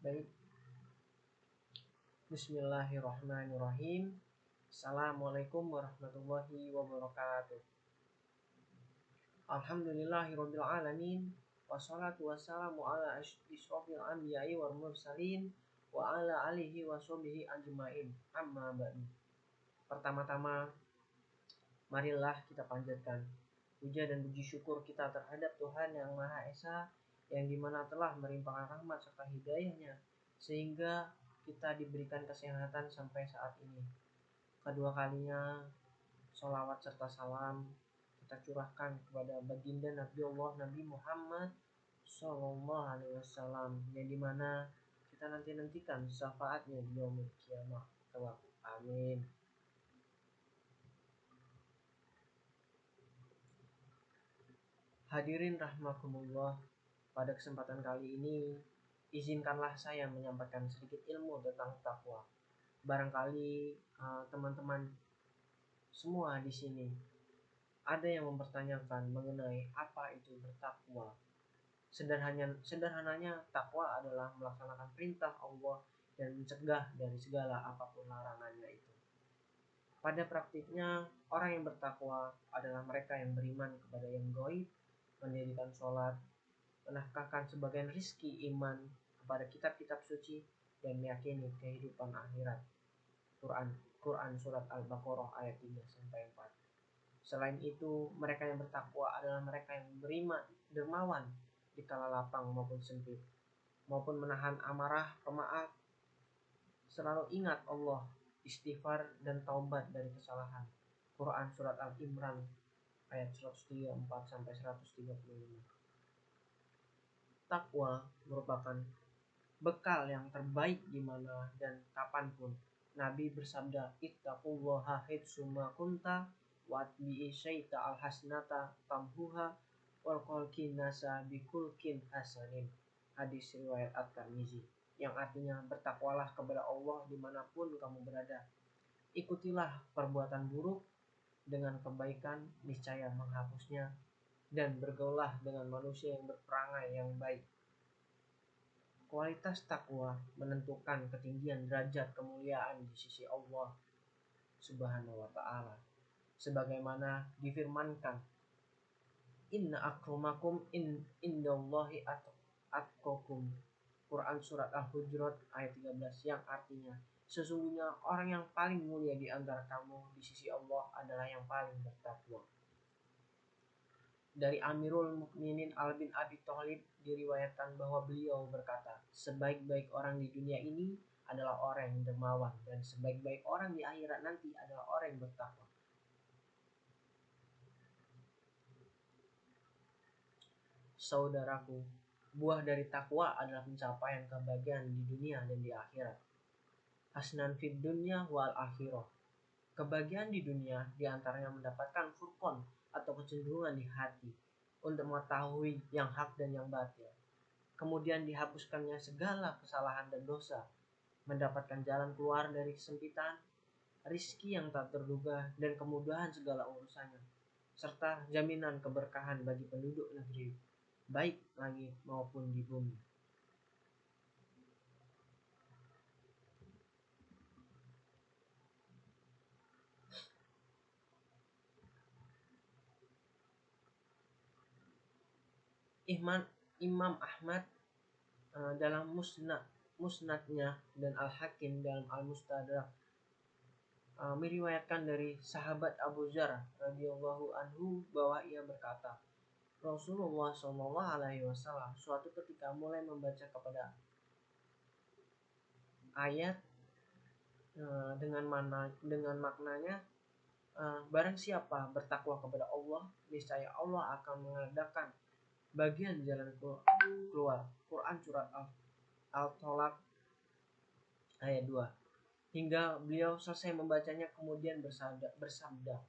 Baik. Bismillahirrahmanirrahim. Assalamualaikum warahmatullahi wabarakatuh. Alhamdulillahirabbil alamin. Wassalatu wassalamu ala asyrofil anbiya'i wal mursalin wa ala alihi washabihi ajmain. Amma ba'du. Pertama-tama, marilah kita panjatkan puja dan puji syukur kita terhadap Tuhan yang Maha Esa, yang dimana telah melimpahkan rahmat serta hidayahnya sehingga kita diberikan kesehatan sampai saat ini. Kedua kalinya sholawat serta salam kita curahkan kepada baginda Nabi Allah Nabi Muhammad SAW, yang dimana kita nantikan syafaatnya di yaumul kiamah. Amin. Hadirin rahimakumullah, pada kesempatan kali ini izinkanlah saya menyampaikan sedikit ilmu tentang takwa. Barangkali teman-teman semua di sini ada yang mempertanyakan mengenai apa itu bertakwa. Sederhananya takwa adalah melaksanakan perintah Allah dan mencegah dari segala apapun larangannya itu. Pada praktiknya, orang yang bertakwa adalah mereka yang beriman kepada yang gaib, mendirikan sholat, menafkahkan sebagian rizki iman kepada kitab-kitab suci, dan meyakini kehidupan akhirat. Quran surat Al-Baqarah ayat 3-4. Selain itu, mereka yang bertakwa adalah mereka yang beriman, dermawan di kala lapang maupun sempit, maupun menahan amarah, pemaaf, selalu ingat Allah, istighfar dan taubat dari kesalahan. Quran surat Al-Imran ayat 134-135. Takwa merupakan bekal yang terbaik di mana dan kapanpun. Nabi bersabda, ittaqullaha haitsuma kunta watbi'i syaita al-hasnata tamhuha wal qalqin nasa bikulkin hasanin. Hadis riwayat At-Tirmizi, yang artinya bertakwalah kepada Allah dimanapun kamu berada. Ikutilah perbuatan buruk dengan kebaikan, niscaya menghapusnya, dan bergaulah dengan manusia yang berperangai yang baik. Kualitas takwa menentukan ketinggian derajat kemuliaan di sisi Allah Subhanahu wa ta'ala. Sebagaimana difirmankan, inna akramakum indallahi atqakum. Quran surat Al-Hujurat ayat 13, yang artinya sesungguhnya orang yang paling mulia di antara kamu di sisi Allah adalah yang paling bertakwa. Dari Amirul Mukminin Ali bin Abi Thalib diriwayatkan bahwa beliau berkata, sebaik-baik orang di dunia ini adalah orang yang dermawan, dan sebaik-baik orang di akhirat nanti adalah orang yang bertakwa. Saudaraku, buah dari takwa adalah pencapaian kebahagiaan di dunia dan di akhirat. Hasnan fid dunya wal akhirah. Kebahagiaan di dunia diantaranya mendapatkan furqan atau kecenderungan di hati untuk mengetahui yang hak dan yang batil. Kemudian dihapuskannya segala kesalahan dan dosa, mendapatkan jalan keluar dari kesempitan, rizki yang tak terduga, dan kemudahan segala urusannya, serta jaminan keberkahan bagi penduduk negeri, baik langit maupun di bumi. Imam Ahmad dalam musnadnya dan Al-Hakim dalam Al-Mustadrak meriwayatkan dari sahabat Abu Dzar radhiyallahu anhu bahwa ia berkata, Rasulullah SAW suatu ketika mulai membaca kepada ayat dengan maknanya, barang siapa bertakwa kepada Allah, niscaya Allah akan mengadakan bagian jalan keluar. Quran surat Al-Talaq ayat 2. Hingga beliau selesai membacanya kemudian bersabda,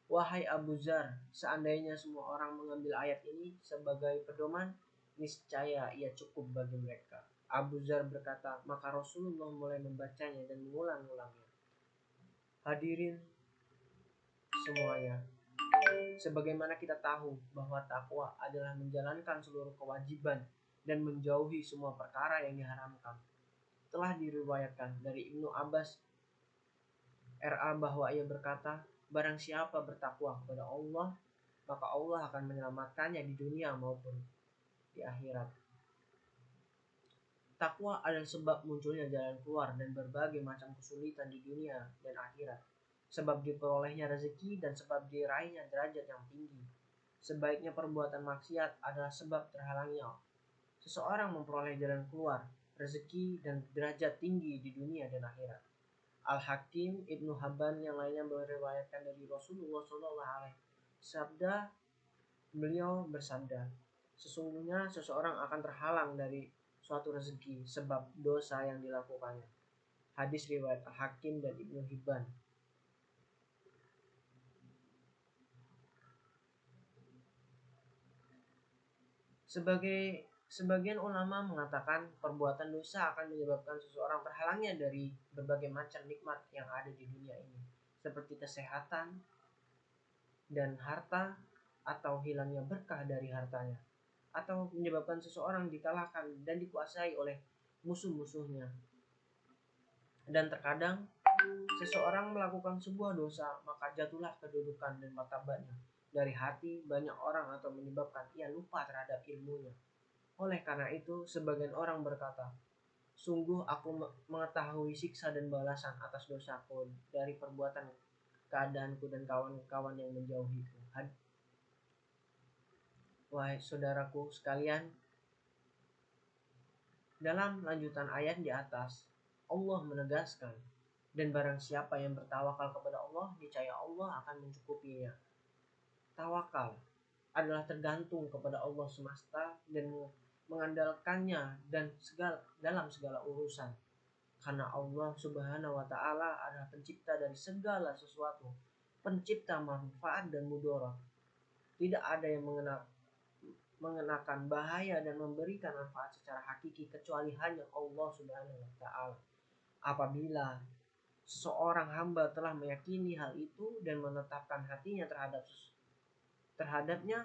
wahai Abu Dzar, seandainya semua orang mengambil ayat ini sebagai pedoman, niscaya ia cukup bagi mereka. Abu Dzar berkata, maka Rasulullah mulai membacanya dan mengulang-ulangnya. Hadirin semuanya, sebagaimana kita tahu bahwa takwa adalah menjalankan seluruh kewajiban dan menjauhi semua perkara yang diharamkan. telah diriwayatkan dari Ibnu Abbas RA bahwa ia berkata, barang siapa bertakwa kepada Allah, maka Allah akan menyelamatkannya di dunia maupun di akhirat. Takwa adalah sebab munculnya jalan keluar dan berbagai macam kesulitan di dunia dan akhirat. Sebab diperolehnya rezeki dan sebab diraihnya derajat yang tinggi. Sebaiknya perbuatan maksiat adalah sebab terhalangnya seseorang memperoleh jalan keluar, rezeki dan derajat tinggi di dunia dan akhirat. Al-Hakim, Ibnu Habban yang lainnya meriwayatkan dari Rasulullah SAW. Beliau bersabda, sesungguhnya seseorang akan terhalang dari suatu rezeki sebab dosa yang dilakukannya. Hadis riwayat Al-Hakim dan Ibnu Hibban. Sebagian ulama mengatakan perbuatan dosa akan menyebabkan seseorang terhalangnya dari berbagai macam nikmat yang ada di dunia ini, seperti kesehatan dan harta, atau hilangnya berkah dari hartanya, atau menyebabkan seseorang dikalahkan dan dikuasai oleh musuh-musuhnya. Dan terkadang seseorang melakukan sebuah dosa, maka jatuhlah kedudukan dan martabatnya dari hati banyak orang atau menyebabkan ia lupa terhadap ilmunya. Oleh karena itu, sebagian orang berkata, sungguh aku mengetahui siksa dan balasan atas dosaku dari perbuatan keadaanku dan kawan-kawan yang menjauhiku. Wahai saudaraku sekalian, dalam lanjutan ayat di atas, Allah menegaskan, dan barang siapa yang bertawakal kepada Allah, niscaya Allah akan mencukupinya. Tawakal adalah tergantung kepada Allah semesta dan mengandalkannya dalam segala urusan. Karena Allah Subhanahu wa taala adalah pencipta dari segala sesuatu, pencipta manfaat dan mudarat. Tidak ada yang mengenakan bahaya dan memberikan manfaat secara hakiki kecuali hanya Allah Subhanahu wa taala. Apabila seorang hamba telah meyakini hal itu dan menetapkan hatinya terhadapnya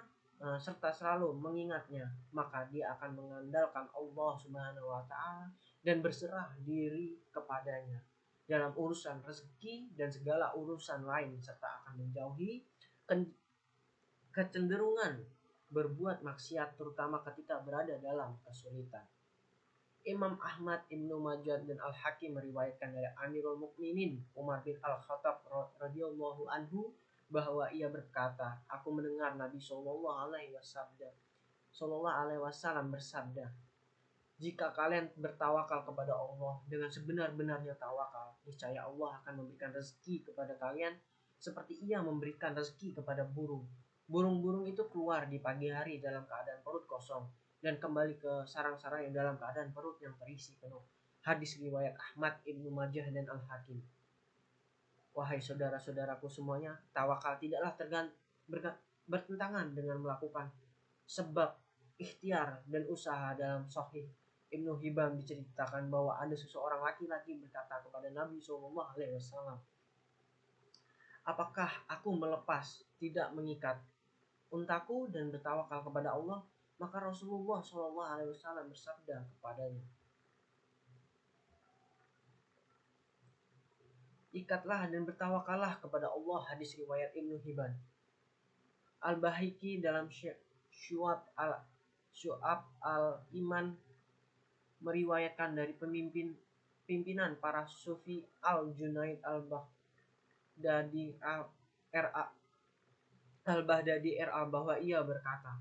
serta selalu mengingatnya, maka dia akan mengandalkan Allah Subhanahu wa taala dan berserah diri kepadanya dalam urusan rezeki dan segala urusan lain, serta akan menjauhi kecenderungan berbuat maksiat, terutama ketika berada dalam kesulitan. Imam Ahmad, Ibnu Majah dan Al-Hakim meriwayatkan dari Amirul Mukminin Umar bin Al-Khattab radhiyallahu anhu bahwa ia berkata, aku mendengar Nabi Shallallahu alaihi wasallam bersabda, jika kalian bertawakal kepada Allah dengan sebenar-benarnya tawakal, niscaya Allah akan memberikan rezeki kepada kalian seperti ia memberikan rezeki kepada burung. Burung-burung itu keluar di pagi hari dalam keadaan perut kosong dan kembali ke sarang-sarang yang dalam keadaan perut yang terisi penuh. Hadis riwayat Ahmad, Ibnu Majah dan Al-Hakim. Wahai saudara-saudaraku semuanya, tawakal tidaklah bertentangan dengan melakukan sebab ikhtiar dan usaha. Dalam Sahih Ibnu Hibban diceritakan bahwa ada seseorang laki-laki berkata kepada Nabi SAW, apakah aku melepas, tidak mengikat untaku dan bertawakal kepada Allah? Maka Rasulullah SAW bersabda kepadanya, ikatlah dan bertawakallah kepada Allah. Hadis riwayat Ibnu Hibban. Al-Bahiki dalam Syu'ab al-Iman meriwayatkan dari pimpinan para sufi Al-Junaid Al-Baghdadi RA bahwa ia berkata,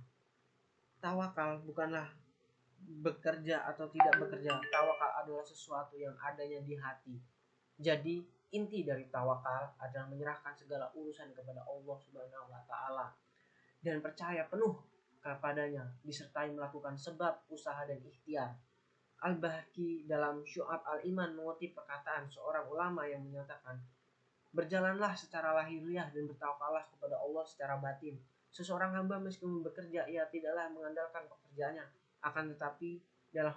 tawakal bukanlah bekerja atau tidak bekerja. Tawakal adalah sesuatu yang adanya di hati. Jadi inti dari tawakal adalah menyerahkan segala urusan kepada Allah Subhanahu wa taala dan percaya penuh kepadanya disertai melakukan sebab usaha dan ikhtiar. Al-Bahki dalam Syu'ab al-Iman mengutip perkataan seorang ulama yang menyatakan, berjalanlah secara lahiriah dan bertawakallah kepada Allah secara batin. Seseorang hamba meskipun bekerja, ia tidaklah mengandalkan pekerjaannya, akan tetapi dalam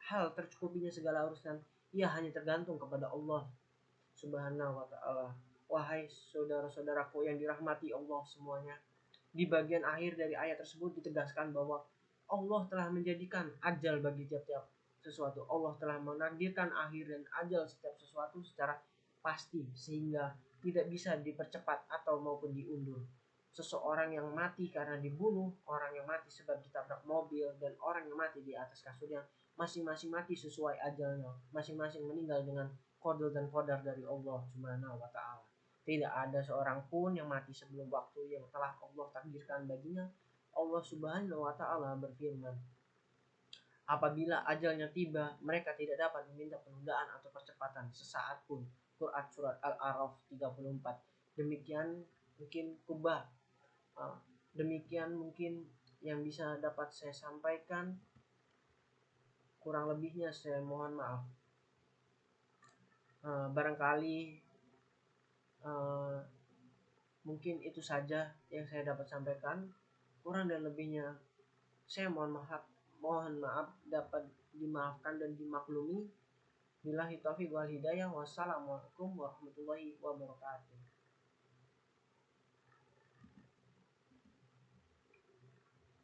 hal tercukupinya segala urusan, ia hanya tergantung kepada Allah Subhanahu wa taala. Wahai saudara-saudaraku yang dirahmati Allah semuanya, di bagian akhir dari ayat tersebut ditegaskan bahwa Allah telah menjadikan ajal bagi tiap-tiap sesuatu. Allah telah menakdirkan akhir dan ajal setiap sesuatu secara pasti sehingga tidak bisa dipercepat atau maupun diundur. Seseorang yang mati karena dibunuh, orang yang mati sebab ditabrak mobil, dan orang yang mati di atas kasurnya, masing-masing mati sesuai ajalnya, masing-masing meninggal dengan qada dan qadar dari Allah Subhanahu wa taala. Tidak ada seorang pun yang mati sebelum waktu yang telah Allah takdirkan baginya. Allah Subhanahu wa taala berfirman, apabila ajalnya tiba, mereka tidak dapat meminta penundaan atau percepatan sesaat pun. Quran surat Al-A'raf 34. Demikian mungkin kubah. Demikian mungkin yang bisa dapat saya sampaikan. Kurang lebihnya saya mohon maaf. Barangkali mungkin itu saja yang saya dapat sampaikan. Kurang dan lebihnya saya mohon maaf dapat dimaafkan dan dimaklumi. Billahi taufiq wal hidayah. Wassalamualaikum warahmatullahi wabarakatuh.